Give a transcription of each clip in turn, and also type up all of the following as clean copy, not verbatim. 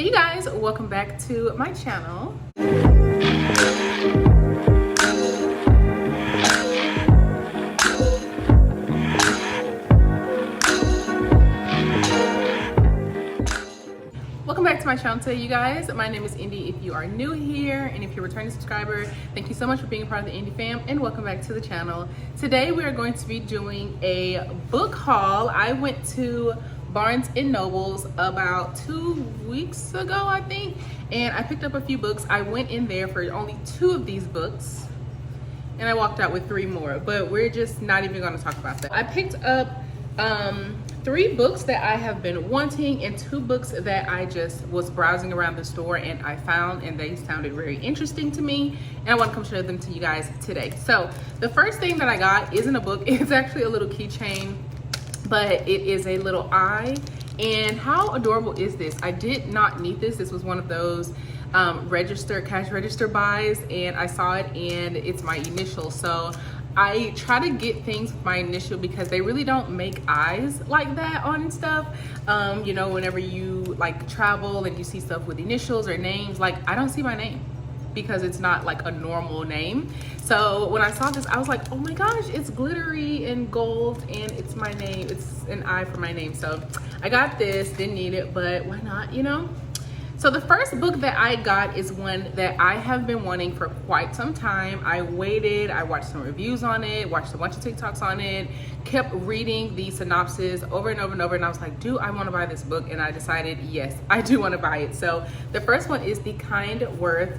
Hey you guys, welcome back to my channel. Welcome back to my channel today, you guys. My name is Indy if you are new here, and if you're a returning subscriber, thank you so much for being a part of the Indy fam, and welcome back to the channel. Today we are going to be doing a book haul. I went to Barnes and Noble's about 2 weeks ago, I think, and I picked up a few books. I went in there for only 2 of these books, and I walked out with 3 more, but we're just not even going to talk about that. I picked up 3 books that I have been wanting and 2 books that I just was browsing around the store and I found, and they sounded very interesting to me, and I want to come show them to you guys today. So the first thing that I got isn't a book, it's actually a little keychain, but it is a little eye. And how adorable is this? I did not need this. This was one of those cash register buys, and I saw it and it's my initial. So I try to get things with my initial because they really don't make eyes like that on stuff. You know, whenever you like travel and you see stuff with initials or names, like I don't see my name because it's not like a normal name. So when I saw this, I was like, oh my gosh, it's glittery and gold and it's my name. It's an eye for my name. So I got this, didn't need it, but why not, you know? So the first book that I got is one that I have been wanting for quite some time. I waited, I watched some reviews on it, watched a bunch of TikToks on it, kept reading the synopsis over and over and over, and I was like, do I want to buy this book? And I decided, yes, I do want to buy it. So the first one is The Kind Worth,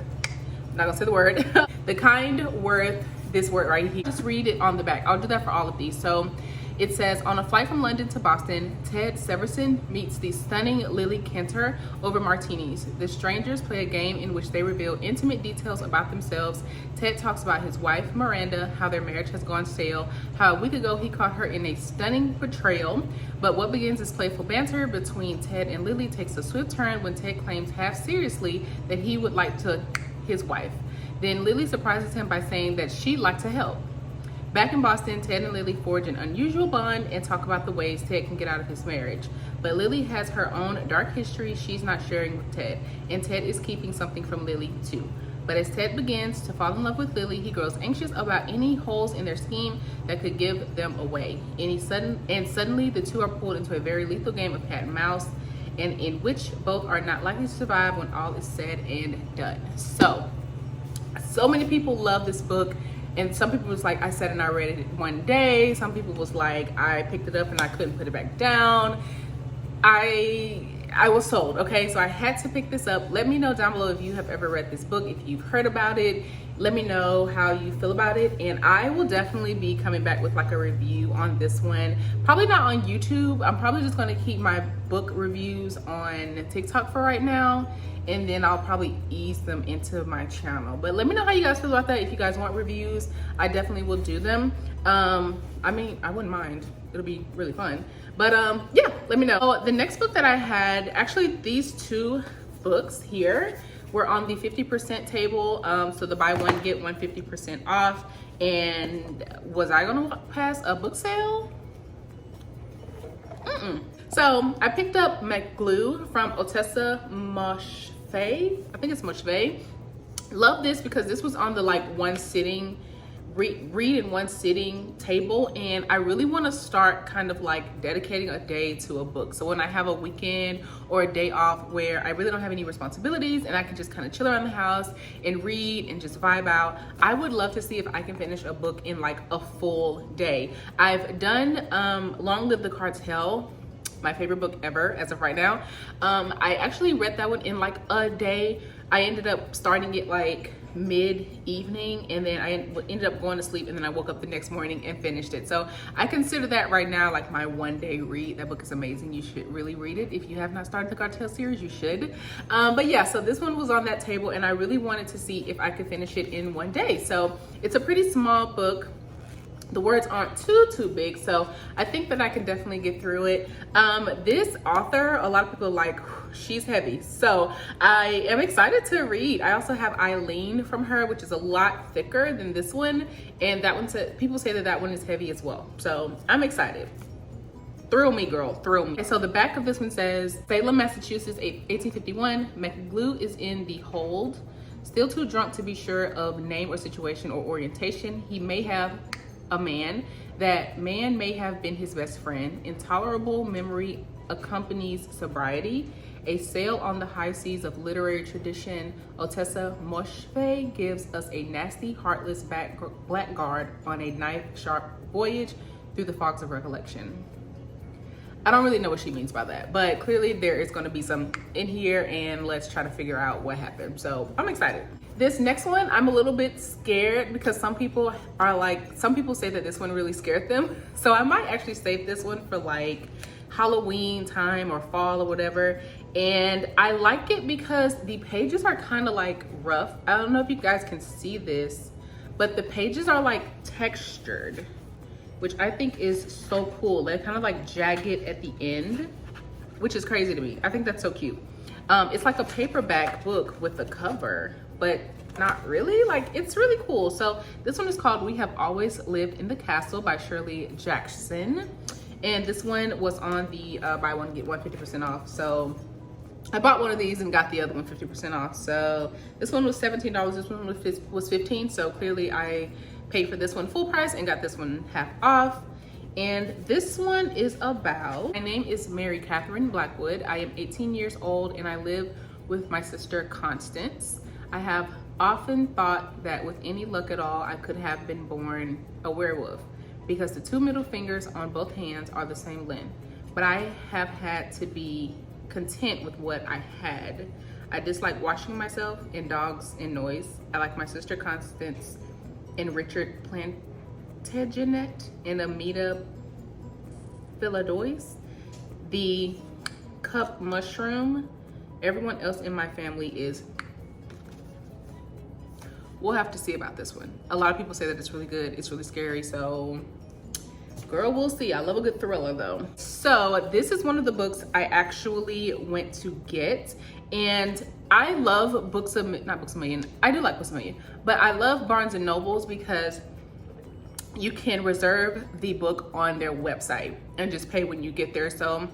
I'm not gonna say the word, The Kind Worth, this word right here. Just read it on the back. I'll do that for all of these. So it says, on a flight from London to Boston, Ted Severson meets the stunning Lily Cantor over martinis. The strangers play a game in which they reveal intimate details about themselves. Ted talks about his wife, Miranda, how their marriage has gone stale, how a week ago he caught her in a stunning betrayal. But what begins as playful banter between Ted and Lily takes a swift turn when Ted claims half seriously that he would like to his wife. Then Lily surprises him by saying that she'd like to help. Back in Boston, Ted and Lily forge an unusual bond and talk about the ways Ted can get out of his marriage. But Lily has her own dark history she's not sharing with Ted, and Ted is keeping something from Lily too. But as Ted begins to fall in love with Lily, he grows anxious about any holes in their scheme that could give them away. Suddenly the two are pulled into a very lethal game of cat and mouse, and in which both are not likely to survive when all is said and done. So many people love this book. And some people was like, I sat and I read it one day. Some people was like, I picked it up and I couldn't put it back down. I was sold, okay? So I had to pick this up. Let me know down below if you have ever read this book, if you've heard about it. Let me know how you feel about it. And I will definitely be coming back with like a review on this one. Probably not on YouTube. I'm probably just gonna keep my book reviews on TikTok for right now. And then I'll probably ease them into my channel. But let me know how you guys feel about that. If you guys want reviews, I definitely will do them. I mean, I wouldn't mind. It'll be really fun. But yeah, let me know. So the next book that I had, actually these 2 books here were on the 50% table. So the buy one, get one 50% off. And was I gonna pass a book sale? So I picked up McGlue from Otessa Moshfegh. I think it's Moshfegh. Love this because this was on the like one sitting, read in one sitting table, and I really want to start kind of like dedicating a day to a book. So when I have a weekend or a day off where I really don't have any responsibilities and I can just kind of chill around the house and read and just vibe out, I would love to see if I can finish a book in like a full day. I've done Long Live the Cartel, my favorite book ever as of right now. I actually read that one in like a day. I ended up starting it like mid-evening, and then I ended up going to sleep, and then I woke up the next morning and finished it. So I consider that right now like my one-day read. That book is amazing. You should really read it. If you have not started the Cartel series, you should. But yeah, so this one was on that table, and I really wanted to see if I could finish it in one day. So it's a pretty small book. The words aren't too big, so I think that I can definitely get through it. This author, a lot of people are like, she's heavy, so I am excited to read. I also have Eileen from her, which is a lot thicker than this one, and that one, people say that that one is heavy as well, so I'm excited. Thrill me, girl, thrill me. Okay, so the back of this one says, Salem, Massachusetts, 1851. McGlue is in the hold. Still too drunk to be sure of name or situation or orientation. He may have a man. That man may have been his best friend. Intolerable memory accompanies sobriety. A sail on the high seas of literary tradition. Otessa Moshfegh gives us a nasty, heartless blackguard on a knife-sharp voyage through the fogs of recollection. I don't really know what she means by that, but clearly there is going to be some in here, and let's try to figure out what happened. So I'm excited. This next one, I'm a little bit scared because some people say that this one really scared them. So I might actually save this one for like Halloween time or fall or whatever. And I like it because the pages are kind of like rough. I don't know if you guys can see this, but the pages are like textured, which I think is so cool. They're kind of like jagged at the end, which is crazy to me. I think that's so cute. It's like a paperback book with a cover, but not really. Like, it's really cool. So this one is called We Have Always Lived in the Castle by Shirley Jackson. And this one was on the buy one, get one 50% off. So I bought one of these and got the other one 50% off. So this one was $17, this one was $15. So clearly I paid for this one full price and got this one half off. And this one is about, my name is Mary Catherine Blackwood. I am 18 years old and I live with my sister Constance. I have often thought that with any luck at all, I could have been born a werewolf because the two middle fingers on both hands are the same length. But I have had to be content with what I had. I dislike washing myself and dogs and noise. I like my sister Constance and Richard Plantagenet and Amita Philadois, the cup mushroom. Everyone else in my family is. We'll have to see about this one. A lot of people say that it's really good. It's really scary. So girl, we'll see. I love a good thriller though. So this is one of the books I actually went to get. And I love not Books a Million. I do like Books a Million, but I love Barnes and Nobles because you can reserve the book on their website and just pay when you get there. So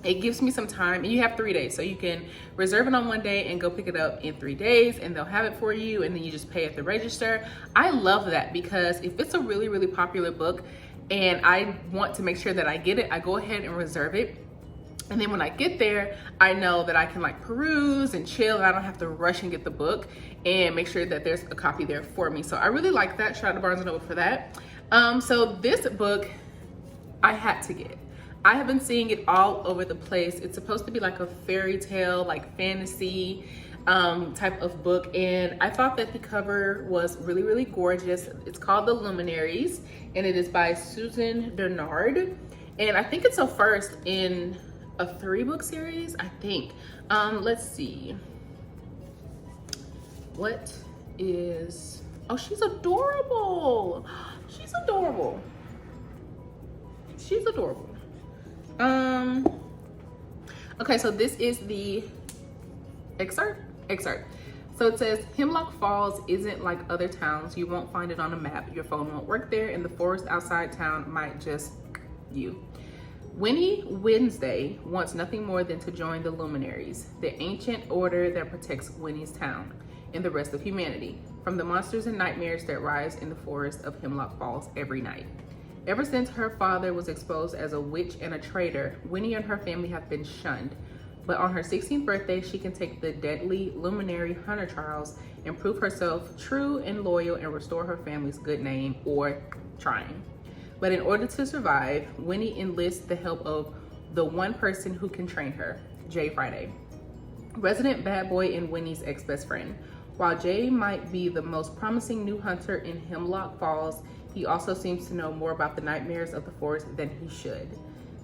it gives me some time, and you have 3 days. So you can reserve it on one day and go pick it up in 3 days, and they'll have it for you, and then you just pay at the register. I love that because if it's a really, really popular book and I want to make sure that I get it, I go ahead and reserve it. And then when I get there, I know that I can like peruse and chill, and I don't have to rush and get the book, and make sure that there's a copy there for me. So I really like that. Shout out to Barnes & Noble for that. So this book I had to get. I have been seeing it all over the place. It's supposed to be like a fairy tale, like fantasy type of book. And I thought that the cover was really, really gorgeous. It's called The Luminaries, and it is by Susan Bernard. And I think it's a first in a 3-book series, I think. Let's see. What is, oh, she's adorable. She's adorable. She's adorable. Okay, so this is the excerpt. So it says, Hemlock Falls isn't like other towns. You won't find it on a map. Your phone won't work there, and the forest outside town might just you. Winnie Wednesday wants nothing more than to join the Luminaries, the ancient order that protects Winnie's town and the rest of humanity from the monsters and nightmares that rise in the forest of Hemlock Falls every night. Ever since her father was exposed as a witch and a traitor, Winnie and her family have been shunned. But on her 16th birthday, she can take the deadly luminary hunter trials and prove herself true and loyal and restore her family's good name, or trying. But in order to survive, Winnie enlists the help of the one person who can train her, Jay Friday, resident bad boy and Winnie's ex-best friend. While Jay might be the most promising new hunter in Hemlock Falls, he also seems to know more about the nightmares of the forest than he should.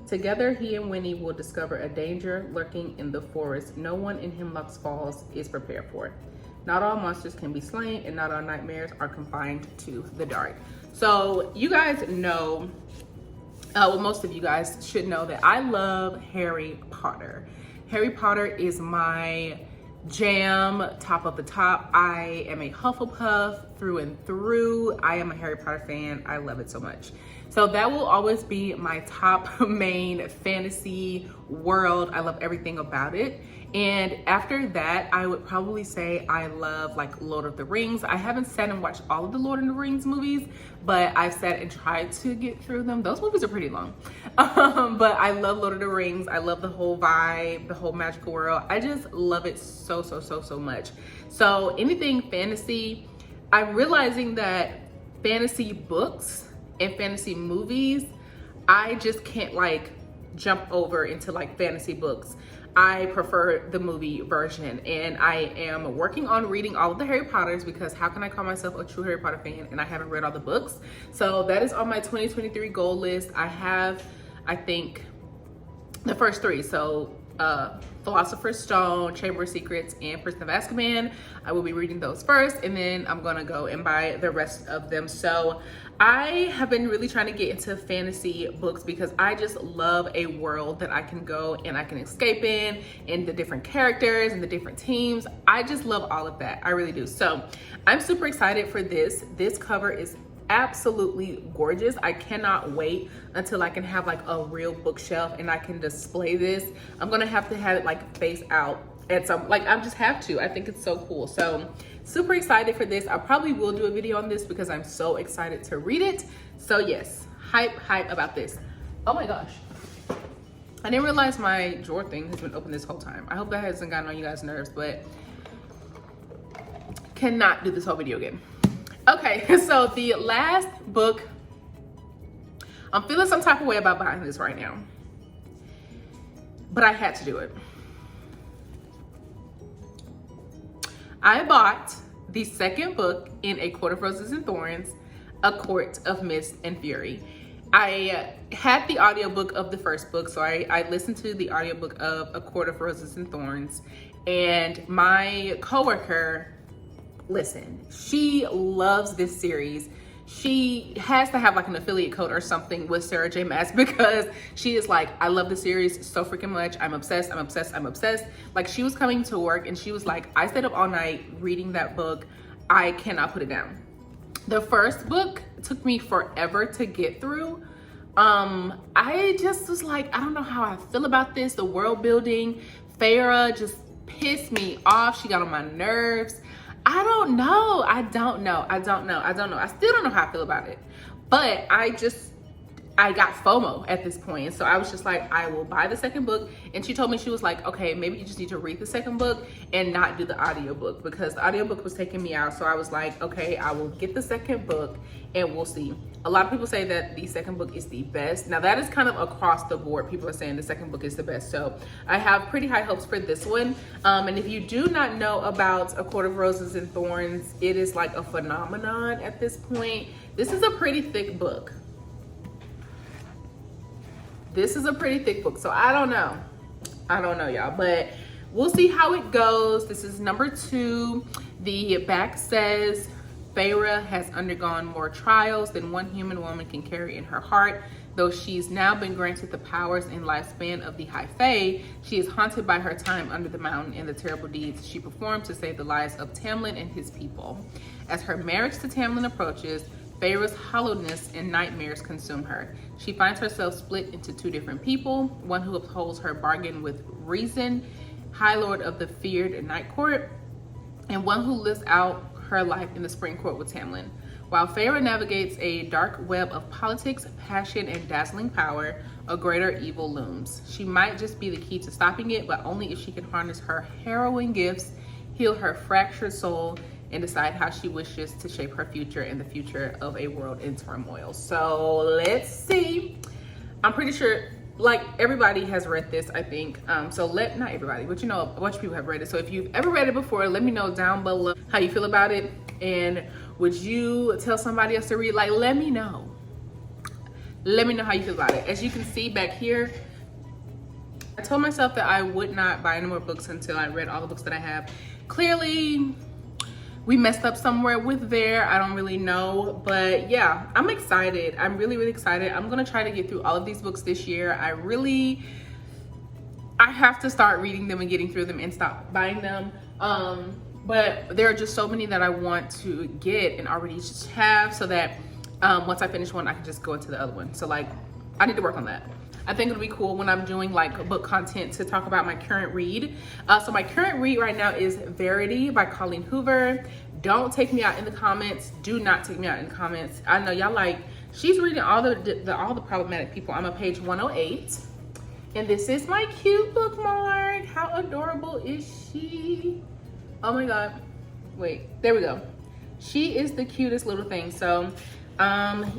Together, he and Winnie will discover a danger lurking in the forest no one in Hemlock Falls is prepared for. Not all monsters can be slain, and not all nightmares are confined to the dark. So you guys know, well, most of you guys should know that I love Harry Potter. Harry Potter is my jam, top of the top. I am a Hufflepuff through and through. I am a Harry Potter fan. I love it so much. So that will always be my top main fantasy world. I love everything about it. And after that, I would probably say I love like Lord of the Rings. I haven't sat and watched all of the Lord of the Rings movies, but I've sat and tried to get through them. Those movies are pretty long. But I love Lord of the Rings. I love the whole vibe, the whole magical world. I just love it so much. So anything fantasy, I'm realizing that fantasy books and fantasy movies, I just can't like jump over into like fantasy books. I prefer the movie version, and I am working on reading all of the Harry Potters, because how can I call myself a true Harry Potter fan and I haven't read all the books? So that is on my 2023 goal list. I have, I think, the first three. So Philosopher's Stone, Chamber of Secrets, and Prison of Azkaban. I will be reading those first, and then I'm gonna go and buy the rest of them. So I have been really trying to get into fantasy books because I just love a world that I can go and I can escape in, and the different characters and the different teams. I just love all of that. I really do. So I'm super excited for this. This cover is absolutely gorgeous. I cannot wait until I can have like a real bookshelf and I can display this. I'm gonna have to have it like face out at some, like I just have to. I think it's so cool. So super excited for this. I probably will do a video on this because I'm so excited to read it. So yes, hype about this. Oh my gosh, I didn't realize my drawer thing has been open this whole time. I hope that hasn't gotten on you guys' nerves, but cannot do this whole video again. Okay, so the last book, I'm feeling some type of way about buying this right now, but I had to do it. I bought the second book in A Court of Roses and Thorns, A Court of Mist and Fury. I had the audiobook of the first book, so I listened to the audiobook of A Court of Roses and Thorns, and my coworker, listen, she loves this series. She has to have like an affiliate code or something with Sarah J Maas, because she is like, I love the series so freaking much. I'm obsessed. Like, she was coming to work and she was like, I stayed up all night reading that book. I cannot put it down. The first book took me forever to get through. I just was like, I don't know how I feel about this. The world building, Farah just pissed me off. She got on my nerves. I don't know. I still don't know how I feel about it. But I got FOMO at this point. So I was just like, I will buy the second book. And she told me, she was like, okay, maybe you just need to read the second book and not do the audiobook, because the audiobook was taking me out. So I was like, okay, I will get the second book and we'll see. A lot of people say that the second book is the best. Now that is kind of across the board. People are saying the second book is the best. So I have pretty high hopes for this one. And if you do not know about A Court of Roses and Thorns, it is like a phenomenon at this point. This is a pretty thick book. This is a pretty thick book, so I don't know, y'all, but we'll see how it goes. This is number 2. The back says, Farah has undergone more trials than one human woman can carry in her heart. Though she's now been granted the powers and lifespan of the High Fae, she is haunted by her time under the mountain and the terrible deeds she performed to save the lives of Tamlin and his people. As her marriage to Tamlin approaches, Farah's hollowness and nightmares consume her. She finds herself split into 2 different people, one who upholds her bargain with reason, High Lord of the feared Night Court, and one who lives out her life in the Spring Court with Tamlin. While Farah navigates a dark web of politics, passion, and dazzling power, a greater evil looms. She might just be the key to stopping it, but only if she can harness her harrowing gifts, heal her fractured soul, and decide how she wishes to shape her future and the future of a world in turmoil. So let's see. I'm pretty sure like everybody has read this, I think. Not everybody, but you know, a bunch of people have read it. So if you've ever read it before, let me know down below how you feel about it. And would you tell somebody else to read? Like, let me know. Let me know how you feel about it. As you can see back here, I told myself that I would not buy any more books until I read all the books that I have. Clearly, we messed up somewhere with there. I don't really know, but yeah, I'm excited. I'm really excited. I'm gonna try to get through all of these books this year. I have to start reading them and getting through them and stop buying them. But there are just so many that I want to get and already just have, so that once I finish one, I can just go into the other one. So like, I need to work on that. I think it'll be cool when I'm doing like book content to talk about my current read. So my current read right now is Verity by Colleen Hoover. Don't take me out in the comments. Do not take me out in the comments. I know y'all like, she's reading all the problematic people. I'm on page 108. And this is my cute bookmark. How adorable is she? Oh my God. Wait, there we go. She is the cutest little thing. So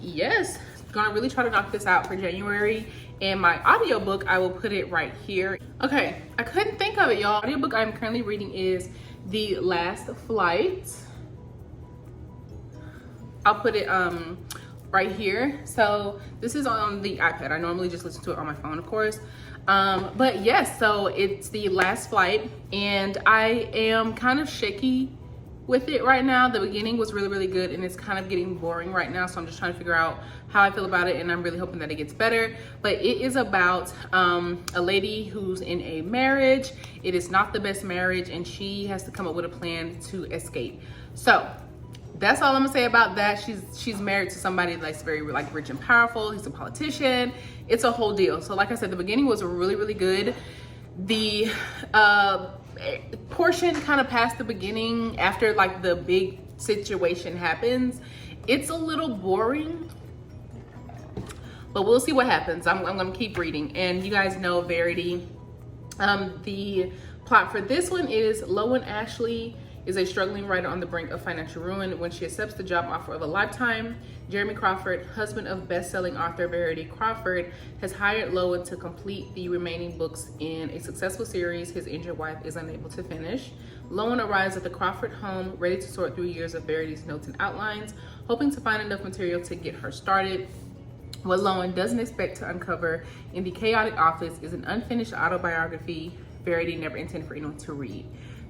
yes, gonna really try to knock this out for January. And my audiobook, I will put it right here. Okay, I couldn't think of it, y'all. The audiobook I'm currently reading is The Last Flight. I'll put it right here. So this is on the iPad. I normally just listen to it on my phone, of course. But yes, so it's The Last Flight, and I am kind of shaky with it right now. The beginning was really, really good, and it's kind of getting boring right now. So I'm just trying to figure out how I feel about it, and I'm really hoping that it gets better. But it is about a lady who's in a marriage. It is not the best marriage, and she has to come up with a plan to escape. So that's all I'm gonna say about that. She's married to somebody that's very like rich and powerful. He's a politician. It's a whole deal. So like I said, the beginning was really, really good. The portion kind of past the beginning, after like the big situation happens, it's a little boring, but we'll see what happens. I'm gonna keep reading. And you guys know Verity. The plot for this one is Lowen Ashley is a struggling writer on the brink of financial ruin when she accepts the job offer of a lifetime. Jeremy Crawford, husband of best-selling author Verity Crawford, has hired Lowen to complete the remaining books in a successful series his injured wife is unable to finish. Lowen arrives at the Crawford home, ready to sort through years of Verity's notes and outlines, hoping to find enough material to get her started. What Lowen doesn't expect to uncover in the chaotic office is an unfinished autobiography Verity never intended for anyone to read.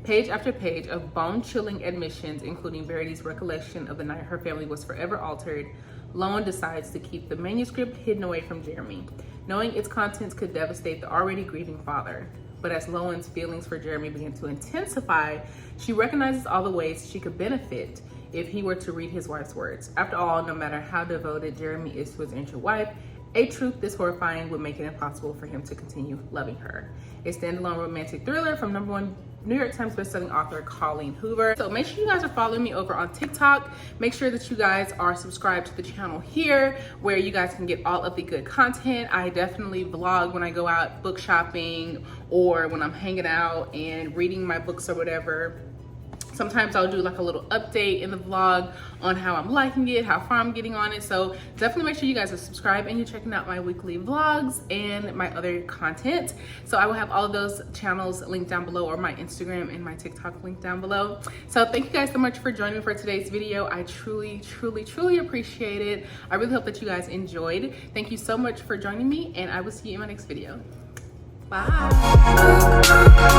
Page after page of bone-chilling admissions, including Verity's recollection of the night her family was forever altered, Lowen decides to keep the manuscript hidden away from Jeremy, knowing its contents could devastate the already grieving father. But as Lowen's feelings for Jeremy begin to intensify, she recognizes all the ways she could benefit if he were to read his wife's words. After all, no matter how devoted Jeremy is to his injured wife, a truth this horrifying would make it impossible for him to continue loving her. A standalone romantic thriller from #1 New York Times bestselling author Colleen Hoover. So make sure you guys are following me over on TikTok. Make sure that you guys are subscribed to the channel here, where you guys can get all of the good content. I definitely vlog when I go out book shopping or when I'm hanging out and reading my books or whatever. Sometimes I'll do like a little update in the vlog on how I'm liking it, how far I'm getting on it. So definitely make sure you guys are subscribed and you're checking out my weekly vlogs and my other content. So I will have all of those channels linked down below, or my Instagram and my TikTok linked down below. So thank you guys so much for joining me for today's video. I truly, truly, truly appreciate it. I really hope that you guys enjoyed. Thank you so much for joining me, and I will see you in my next video. Bye.